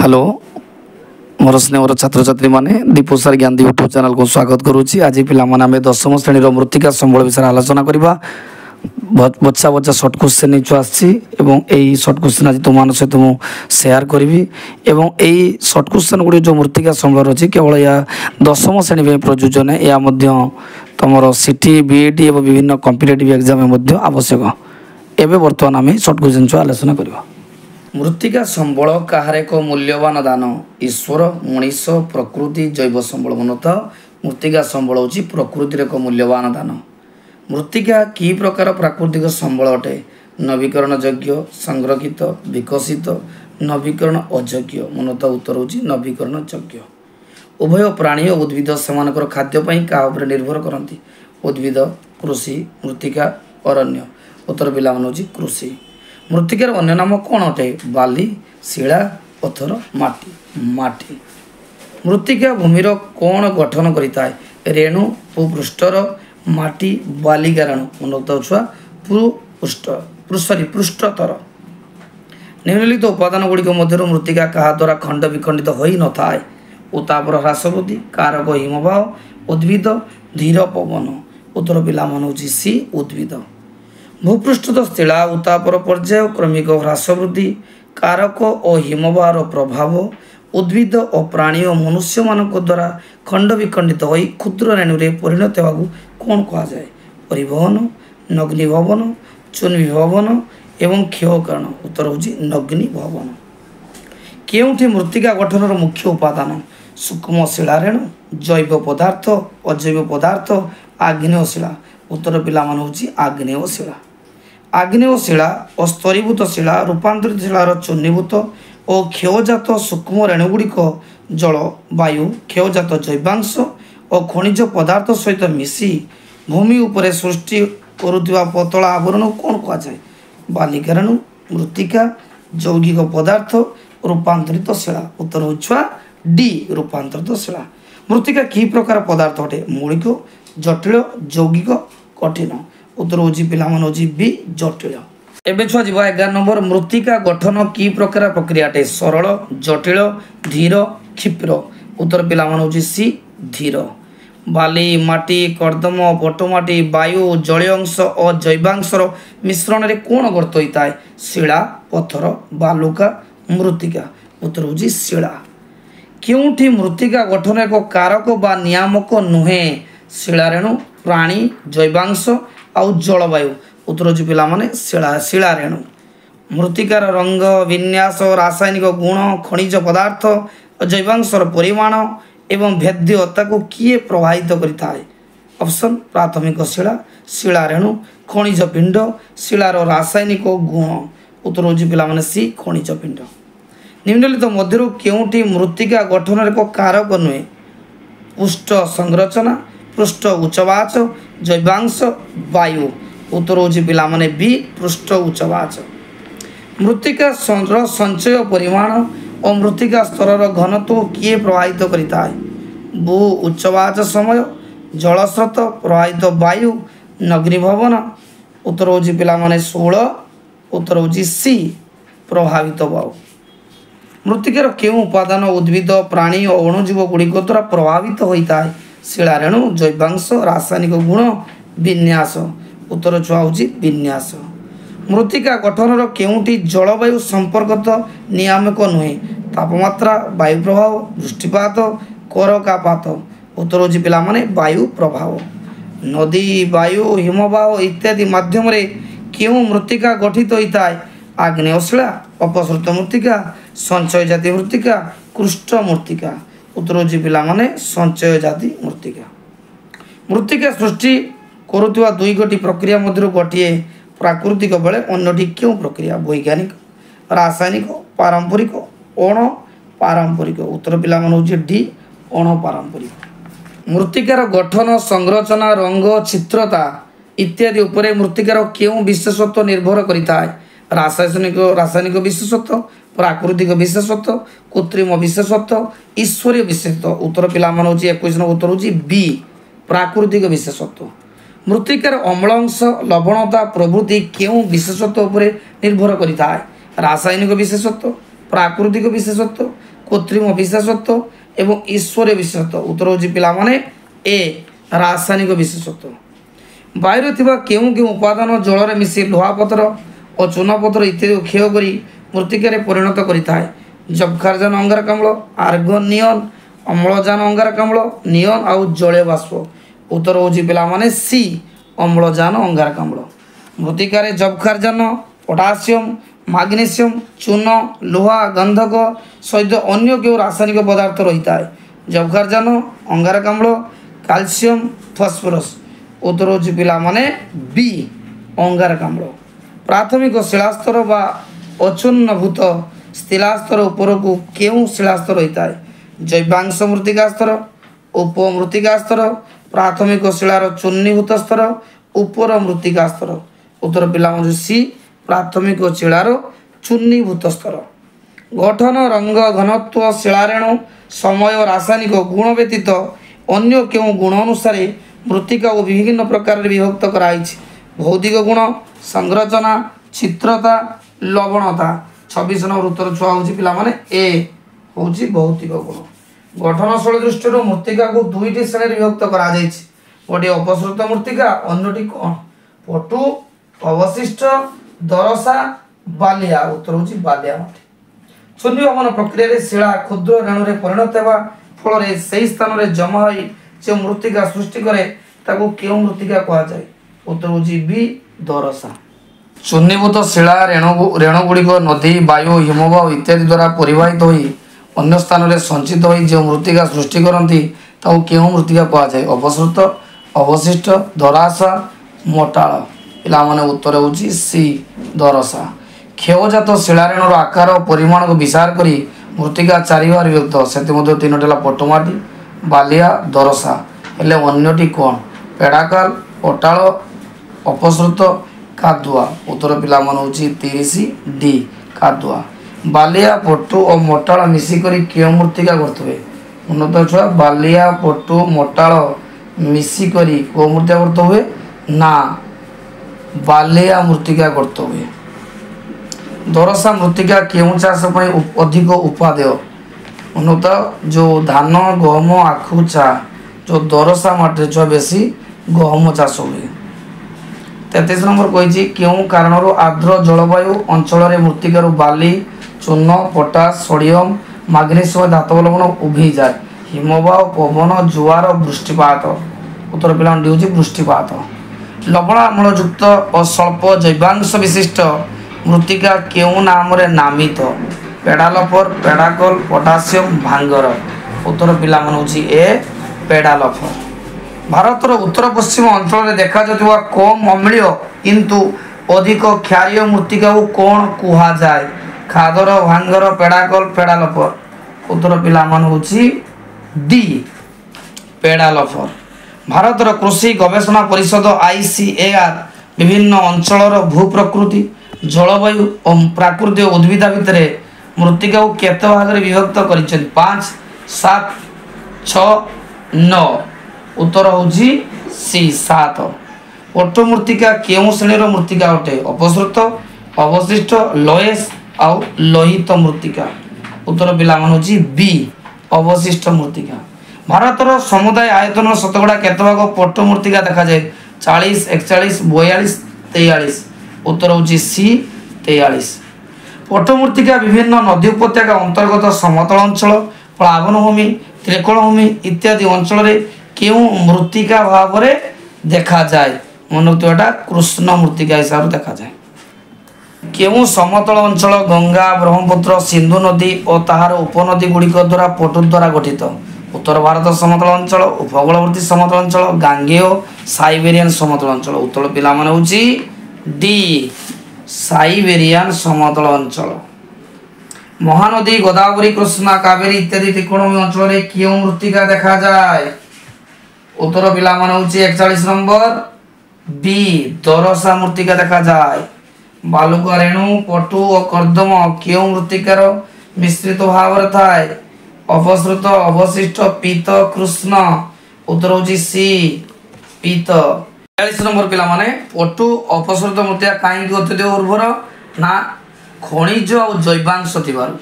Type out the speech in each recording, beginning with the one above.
Hello मोर स्नेहर छात्र छात्री मैंने दीपोसार ज्ञान यूट्यूब चैनल को स्वागत करुच्ची। आज पे आम 10म श्रेणी मृत्तिका संबल विषय आलोचना करवा। बच्चा बच्चा सर्ट क्वेश्चन नहीं सर्ट क्वेश्चन आज तुम सहित मुझे सेयार करी। सर्ट क्वेश्चन गुड़ी जो मृत्तिका संबल अच्छी केवल या 10म श्रेणी में प्रयोजन है। यह तुम सिटी बीईटी और विभिन्न कॉम्पिटिटिव एग्जाम में आवश्यक। एवं बर्तमान आम सर्ट क्वेश्चन आलोचना करवा। मृत्तिका संबल कहार एक मूल्यवान दान। ईश्वर, मनीष, प्रकृति, जैव संबल मनता मृत्तिका संबल हूँ प्रकृतिर एक मूल्यवान दान। मृत्तिका की प्रकार प्राकृतिक संबल अटे? नवीकरण योग्य, संरक्षित, विकसित, नवीकरण अयोग्य। मनता उत्तर हूँ नवीकरण योग्य। उभय प्राणी और उद्भिद सेमानकर खाद्यपाई क्या निर्भर करती? उद्भिद, कृषि, मृत्तिका, अरण्य। उत्तर पिला हूँ कृषि। मृत्तिकार अन्य नाम कौन अटे? बाली, शिला, पत्थर, माटी। माटी। मृत्तिका भूमिर कौन गठन करिताय? रेणु, भूपृष्ठर, माटी, बालिका रेणु। मनोक्ता छुआ पृष्ठतर। निम्नलिखित उपादान गुड़िक मध्य मृत्तिका क्या द्वारा खंड विखंडित हो न थाए? उतापर ह्रास वृद्धि, कारक हिमबाह, उद्भिद, धीर पवन। उत्तर पिला मन हूँ सी उद्भिद। भूपृष्ठद शिला उतापर पर्याय, क्रमिक ह्रास वृद्धि, कारक और हिमबार प्रभाव, उद्भिद और प्राणी और मनुष्य मान द्वारा खंड विखंडित हो क्षुद्र रेणु परिणत होगा कौन कहुए? परिवहन, नग्निभवन, चूर्णीभवन एवं क्षयकरण। उत्तर हूँ नग्निभवन। केउठी मृत्तिका गठन मुख्य उपादान? सूक्ष्म शिला रेणु, जैव पदार्थ, अजैव पदार्थ, आग्नेय शिला। उत्तर पिला हूँ आग्नेय शिला। आग्नेय शिला और स्तरीभूत शिला, रूपांतरित शिलार चूर्णीभूत और क्षयजात सूक्ष्म रेणुगुड़िक जल, वायु, क्षयजात जैवांश और खनिज पदार्थ सहित मिसी भूमि उपरे सृष्टि करुवा पतला आवरण कौन कहुए? बालिका रेणु, मृत्तिका, यौगिक पदार्थ, रूपांतरित शिला। उत्तर हो डी रूपांतरित शिला। मृत्तिका की प्रकार पदार्थ अटे? मौलिक, जटिल, यौगिक, कठिन। उत्तर हूँ पिला मन हूँ बी जटिल। एवं छुआ जीव 11 नंबर। मृत्तिका गठन की प्रकार प्रक्रिया अटे? सरल, जटिल, धीर, क्षिप्र। उत्तर पिला मन हूँ सी धीर। बाली, माटी, कर्दम, पटमाटी, वायु, जलीय अंश और जैवांशर मिश्रण में कौन गर्त होता है? शिला, पत्थर, बालुका, मृत्तिका। उत्तर हूँ शिला। क्योंठी मृत्तिका गठन एक कारक बा नियामक नुहे? शिला रेणु, प्राणी, जैवांश आउ जलवायु। उत्तर हूँ पिला माने शिला रेणु। मृत्तिकार रंग, विन्यास, रासायनिक गुण, खनिज पदार्थ और जैवांशर परिमाण एवं भेद्यता को किए प्रभावित करता है? ऑप्शन प्राथमिक शिला, शिला रेणु, खनिज पिंड, शिलार रासायनिक गुण। उत्तर हूँ पिला माने सी खनिज पिंड। निम्नलिखित मध्य केउठी मृत्तिका गठन एक कारक नुहे? पृष्ठ संरचना, पृष्ठ उच्चवाच, जैवांश, वायु। उत्तर हूँ पिला माने बी पृष्ठ उच्चवाच। मृत्तिका संचय परिमाण और मृत्तिका स्तर घनत्व किए प्रभावित करता है? भू उच्चवाच समय, जलस्रोत, प्रभावित वायु, नग्निभवन। उत्तर हूँ पिला माने 16। उत्तर हूँ सी प्रभावित वायु। मृत्तिकार केउं उपादान उद्भिद, प्राणी और अणुजीव गुड़िक द्वारा प्रभावित होता है? शिला रेणु, जैवांश, रासायनिक गुण, विन्यास। उत्तर छुआ हूँ विन्यास। मृत्तिका गठन केउठी जलवायु संपर्कत नियामक नुहे? तापमात्रा, वायु प्रभाव, वृष्टिपात, करकापात। उत्तर हूँ पिला माने वायु प्रभाव। नदी, वायु, हिमबाह इत्यादि माध्यम केउं मृत्तिका गठित होता है? आग्नेय शिला, अपसृत मृत्तिका, संचय जाति मृत्तिका, कृष्ट मृत्तिका। उत्तर हूँ पिला माने संचय जाति मृत्तिका। मृत्तिका सृष्टि करुवा दुई गोटी प्रक्रिया मध्य गोटे प्राकृतिक बेले अन्यटी क्यों प्रक्रिया? वैज्ञानिक, रासायनिक, पारंपरिक, अण पारंपरिक। उत्तर पिला मन हूँ डी अण पारंपरिक। मृत्तिकार गठन, संरचना, रंग, चित्रता इत्यादि उपरे मृत्तिकार क्यों विशेषत्व निर्भर करता है? रासायनिक विशेषत्व, प्राकृतिक विशेषत्व, कृत्रिम विशेषत्व, ईश्वरीय विशेषत्व। उत्तर पिला मन हूँ 21 नंबर। उत्तर हूँ बी प्राकृतिक विशेषत्व। मृत्तिकार अम्ल अंश, लवणता प्रभृति क्यों विशेषत्व उपरे निर्भर करता है? रासायनिक विशेषत्व, प्राकृतिक विशेषत्व, कृत्रिम विशेषत्व एवं ईश्वरीय विशेषत्व। उत्तर होची पिला माने ए रासायनिक विशेषत्व। वायु थिबा केउं केउं उपादान जल में मिसी लुहापत्र और चूनापत्र इत्यादि क्षय करी मृत्तिकार परिणत करिथाय। जबखारजान अंगारकाम्ल, आर्गन नियन, अम्लजान अंगारकाम्ल, नियन आउ जलीय बाष्प। उत्तर होची पिला माने सी अम्लजान अंगारकाम्ल। मृत्तिकार जबखारजान, पोटासियम, मैग्नीशियम, चून, लुहा, गंधक सहित अन्य केउ रासायनिक पदार्थ रही है। जबखारजान, अंगारकाम्ल, कैल्शियम, फॉस्फोरस। उत्तर होची पिला माने बी अंगारकाम्ल। प्राथमिक शिलास्तर बा अचून्नभूत शिलास्तर उपरकू केउं शिलास्तर रही है? जैवांश मृत्तिका स्तर, उपमृत्तिका स्तर, प्राथमिक शिलार चून्नीभूत स्तर, उपर मृत्तिका स्तर। उत्तर पिला माने सी प्राथमिक शिलार चून्नीभूत स्तर। गठन, रंग, घनत्व, शिलारेणु, समय, रासायनिक गुण व्यतीत अन्य केउं गुण अनुसार मृत्तिका को विभिन्न प्रकार विभक्त कराई। भौतिक गुण, संरचना, चित्रता, लवणता। 26 नंबर उत्तर छुआ होची पिला माने ए होची भौतिक गुण। गठनशैली दृष्टि मृत्तिका को दुईटी श्रेणी विभक्त करा जायछि। गोटे अपसृत मृत्तिका, अन्यटी कोन? पटु, अवशिष्ट, दरसा, बालिया। उत्तर होची बालिया माटी। शून्यभवन प्रक्रिया रे शिला क्षुद्र रेणु रे परिणत हेबा फल रे सेही स्थान रे जमा होई जे मृत्तिका सृष्टि करे ताको केउ मृत्तिका कहा जाय? उत्तर होची बी दरसा। चून्नीभूत शिला रेणुगुड़िक नदी, वायु, हिमबाह इत्यादि द्वारा परिवाहित होई अन्य स्थान में संचित होई जो मृत्तिका सृष्टि करती ताको केउ मृत्तिका कहा जाय? अपसृत, अवशिष्ट, दरासा, मोटाळ। पिला माने उत्तर होची सी दरसा। क्षयजात शिलारेणुर आकार और परिमाण को विचार करी मृत्तिका चारि भाग विभक्त। सेति मध्ये तीनोटी हला पटुमाटी, बालिया, दरसा। हेले अन्यटी कोन? पेड़ाकाल, पोटाळ, अपसृत, कादुआ। उत्तर पिला मन होची 30 डी कादुआ। बालिया, पटु और मोटाळ मिसिकरी केउ मृत्तिका करथबे? उन्नत छुआ बालिया, पटु, मोटाळ मिसिकरी को मृत्तिका करथबे ना बालिया मृत्तिका करथबे। दरसा मृत्तिका केउ चाष पई अधिक उपादेय? उन्नत जो धान, गहम, आखु, चा जो दरसा माटी छुआ बेसी गहम चाष हुए। 33 नंबर कही केउं कारणरू आर्द्र जलवायु अंचल रे मृत्तिकार बाली, चून, पोटास, सोडियम, मैग्नीशियम धातव लवण उभी जाए? हिमबाह, पवन, जुआर, वृष्टिपात। उत्तर पिला डी होची वृष्टिपात। लवण अम्लयुक्त और स्वल्प जैवांश विशिष्ट मृत्तिका केउं नाम रे नामित? पेडालफर, पेडाकल, पोटासियम, भांगर। उत्तर पिला मन होची ए पेडालफर। भारतर उत्तर पश्चिम अंचल देखा जाता कम अम्लीय किंतु अधिक क्षारीय मृत्तिका को कौन कुहा जाए? खादर, भांगर, पेड़ाकल, पेडालफर। उत्तर पिला मन होची डी पेडालफर। भारतर कृषि गवेषणा परिषद ICAR विभिन्न अंचल भू प्रकृति, जलवायु और प्राकृतिक उद्भिदा भितर मृत्तिका को केते भाग रे विभक्त करिसेन? 5, 7, 6, 9। उत्तर होची सी 7। पटु मृत्तिका केउं श्रेणीर मृत्तिका अटे? अपसृत, अवशिष्ट, लयस आउ लोहित मृत्तिका। उत्तर पिला मन होची बी अवशिष्ट मृत्तिका। भारतर समुदाय आयतन शतकड़ा केते भाग पटु मृत्तिका देखा जाए? 40, 41, 42, 43। उत्तर होची सी 43। पटु मृत्तिका विभिन्न नदी उपत्यका अंतर्गत समतल अंचल, प्लावन भूमि, त्रिकोण भूमि इत्यादि अंचल रे केउं मृत्तिका भाव रे देखा जाए? मनोक्तटा कृष्ण मृत्तिका हिसाब देखा जाए। केउं समतल अंचल गंगा, ब्रह्मपुत्र, सिंधु नदी और ताहार उपनदी गुड़िक द्वारा पटु द्वारा गठित? उत्तर भारत समतल अंचल, उपकूलवर्ती समतल अंचल, गांगेय साइबेरियन समतल अंचल। उत्तर पिला माने होची डी साइबेरियन समतल अंचल। महानदी गोदावरी, कृष्णा, कावेरी इत्यादि त्रिकोणमित अंचल रे केउं मृत्तिका देखा जाए? उत्तर पिला माने होची 41 नंबर बी दरसा मृत्तिका देखा जाए। बालुका रेणु, पटु और कर्दम केउं मृत्तिकार मिश्रित भाव रे थाए? अपसृत, अवशिष्ट, पीत, कृष्ण। उत्तर होची सी पीत। 42 नंबर पिला माने पटु अपसृत मृत्तिका काई अत्यधिक उर्वर ना खनिज और जैवांश थिबारु।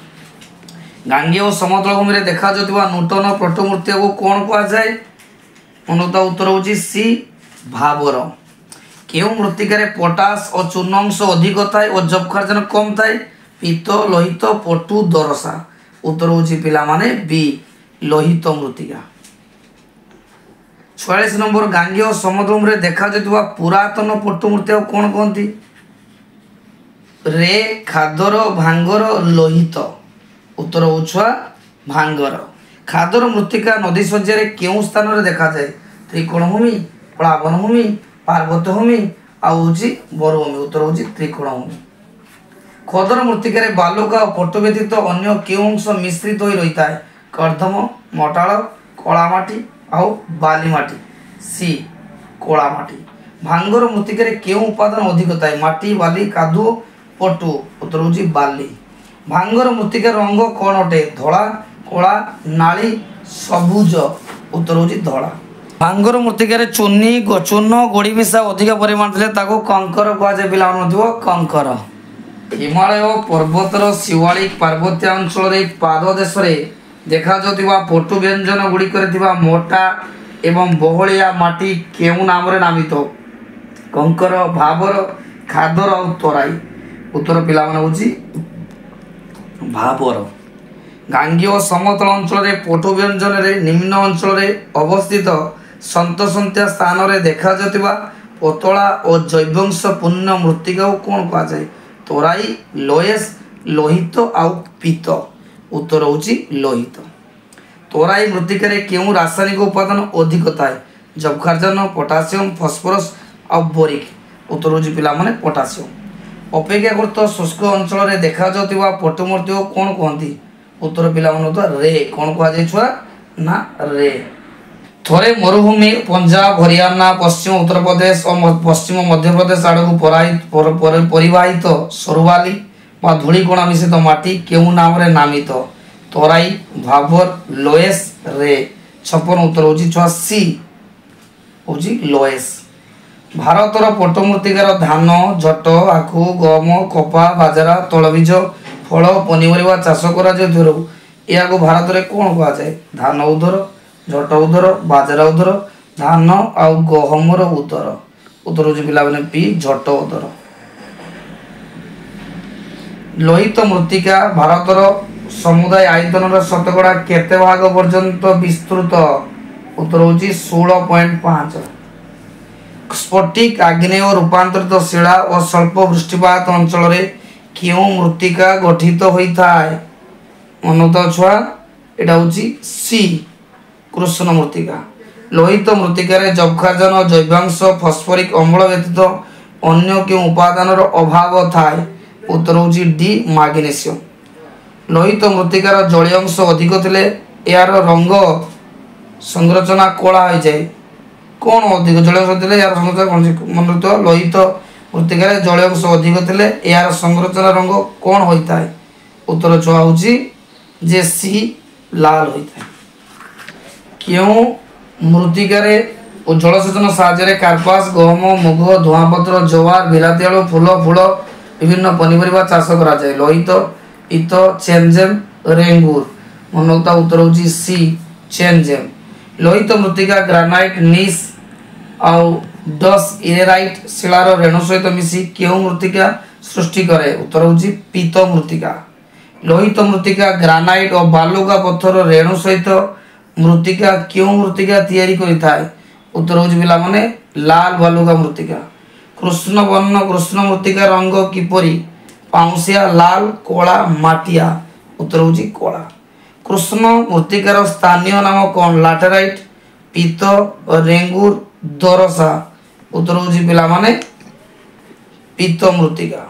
गांगे और समतल भूमि देखा जाउଥିବା नूतन प्रतिमूर्ति को कौन कह जाए मनोता उत्तर होची सी भाबर। केउ मृत्तिकार पोटास और चूर्ण अंश अधिक थाए और जबखार्जन कम थाए पीत लोहित पटु दरसा उत्तर होची पिला माने बी लोहित मृत्तिका। 46 नंबर गांगे और समतल भूमि देखा जाउଥିବା पुरातन प्रतिमूर्ति को कौन कहती रे खादर भांगर लोहित उत्तर होछुआ भांगर। खादर मृत्तिका नदी शଯ୍या केउ स्थान रे देखा जाए त्रिकोणभूमि प्लावनभूमि पार्वतभूमि आउची बरभूमि उत्तर होची त्रिकोणभूमि। खदर मृत्तिकार बालुका और पट्ट व्यतीत अन्य केउ अंश मिश्रित हो रही है कर्दम मटाल कलामाटी आउ बालीमाटी सी कलामाटी। भांगर मृत्तिकार केउ उपादान अधिक थाए माटी बाली कादुओ पटु उत्तर होची बाली। भांगर मृत्तिका रंग कौन अटे धला कला नाली सबुज उत्तर होची धला। भांगर मृत्तिकार चूर्ण गोड़ी मिशा अधिक परिमाण थे कंकर कहुए पिला कंकर। हिमालय पर्वतर शिवालिक पार्वत्य अंचल पाददेश देखा जाउଥିବା पटु व्यंजन गुड़िक मोटा एवं बहलिया माटी केउ नाम नामित कंकर भाबर खादर और तराई उत्तर पिला भाबर। गांगे और समतल अंचल पटु व्यंजन निम्न अंचल अवस्थित सन्तसंत्या स्थान रे देखा जाउଥିବା पतला और जैवंशपूर्ण मृत्तिका को कौन कह जाए तराई लोयस लोहित आउ पीत उत्तर होची लोहित। तराई मृत्तिकार केउ रासायनिक उपादान अधिक थाए जबखार्जन पोटासियम फस्फोरस आउ बोरिक उत्तर होची पिला माने पोटासियम। अपेक्षाकृत शुष्क अंचल देखा जाउଥିବା प्रतिमूर्ति को कौन कहती उत्तर पिला रे कौन कह जाए छुआ ना रे। थोड़े मरुभूमि पंजाब हरियाणा पश्चिम उत्तर प्रदेश और पश्चिम मध्य प्रदेश आड़ को परिवाहित सरुबाली व धूलिकणा मिश्रित माटी केउ नाम नामित तराई भाबर लोयस रे 56 उत्तर होची छुआ सी होची लोयस। भारतर पट्टमूर्तिकार धान झट आखु गम कपा बाजरा तैलबीज फल पनीपरिया चाष कर भारत में कौन कह जाए धान उदर झट उदर बाजरा उदर धान आउ गहमर उदर उत्तर होची पिला माने पी झट उदर। लोहित मृत्तिका भारतर समुदाय आयतन शतकड़ा केते भाग पर्यंत विस्तृत उत्तर होची 16.5। स्फटिक आग्नेय रूपांतरित शिला और स्वल्प वृष्टिपात अंचल क्यों मृत्तिका गठित होता है मनोता छुआ एटा होची सी कृष्ण मृत्तिका। लोहित मृत्तिकार जबखार्जन और जैवांश फस्फोरिक अम्ल व्यतीत अन्य क्यों उपादान अभाव थाए उत्तर होची डी मैग्नीशियम। लोहित मृत्तिकार जलीय अंश अधिक थिले यार रंग संरचना कला हो जाए कौन अधिक जलीय अंश थिले यार संरचना कौन मन रखियो लोहित मृत्तिकार जलीय अंश अधिक थिले यार संरचना रंग कौन होता है उत्तर छुआ होची जे सी लाल होता है। क्यों मृत्तिकार जलसेचन साहाय्य कार्पास गहम मुग धुआपत्र जवार बिलाती आलू फूल फूल विभिन्न पनीपरिया चाष करा जाए लोहित पीत चेनजेम रेंगुर मनोता उत्तर होची सी चेनजेम। लोहित मृत्तिका ग्रानाइट नीस आउ डस इरेराइट शिलार रेणु सहित मिसी केउ मृत्तिका सृष्टि करे उत्तर होची पीत मृत्तिका। लोहित मृत्तिका ग्रानाइट और बालुका पत्थर रेणु सहित मृत्तिका क्यों मृत्तिका तैयारी करिथाय उत्तर होची पिला माने लाल बालुका मृत्तिका। कृष्ण वर्ण कृष्ण मृत्तिका रंग किपरि पाउसिया लाल कोला माटिया उत्तर होची कोला। कृष्ण मृत्तिकार स्थानीय नाम कौन लैटेराइट पीत रेंगुर दरसा उत्तर होची पिला माने पीत मृत्तिका।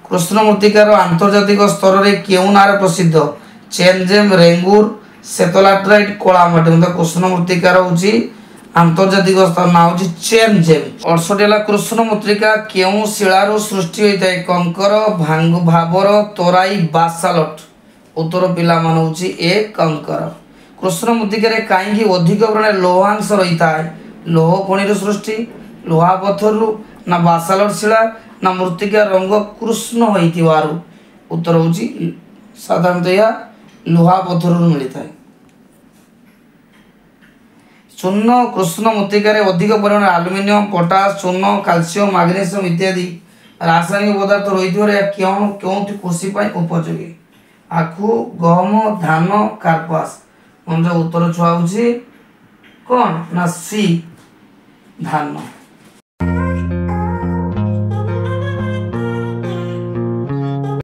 कृष्ण मृत्तिकार आंतर्जातिक स्तर रे केउ नारे प्रसिद्ध चेनजेम रेंगुर सेतोलैटेराइट कोला माटी मतलब कृष्ण मृत्तिकार होची आंतर्जातिक स्तर ना होची चेनजेम। 68 कृष्ण मृत्तिका केउ शिलारु सृष्टि होइताय कंकर भांग भाबर तराई बासाल्ट उत्तर पिला मान होची ए कंकर। कृष्ण मृत्तिकार काईकि अधिक परिमाण लोहांश रहिताय लोह खनिर सृष्टि लोहा पत्थरु ना बासाल्ट शिला ना मृत्तिका रंग कृष्ण होइतिवारु उत्तर होची साधारणतया ଲୁହା ପଥରରୁ ମିଳିଥାଏ। ଚୂନ କୃଷ୍ଣ ମୃତ୍ତିକାରେ ଅଧିକ ପରିମାଣରେ ଆଲୁମିନିୟମ, ପଟାସ, ଚୂନ, କ୍ୟାଲସିୟମ, ମାଗ୍ନେସିୟମ ଇତ୍ୟାଦି ରାସାୟନିକ ପଦାର୍ଥ ରହିଥିବାରୁ ଏହା କେଉଁଠି କୃଷି ପାଇଁ ଉପଯୋଗୀ? ଆଖୁ, ଗହମ, ଧାନ, କାର୍ପାସ। ଉତ୍ତର ଛୁଆ ହେଉଛି କ'ଣ ନା ସି ଧାନ।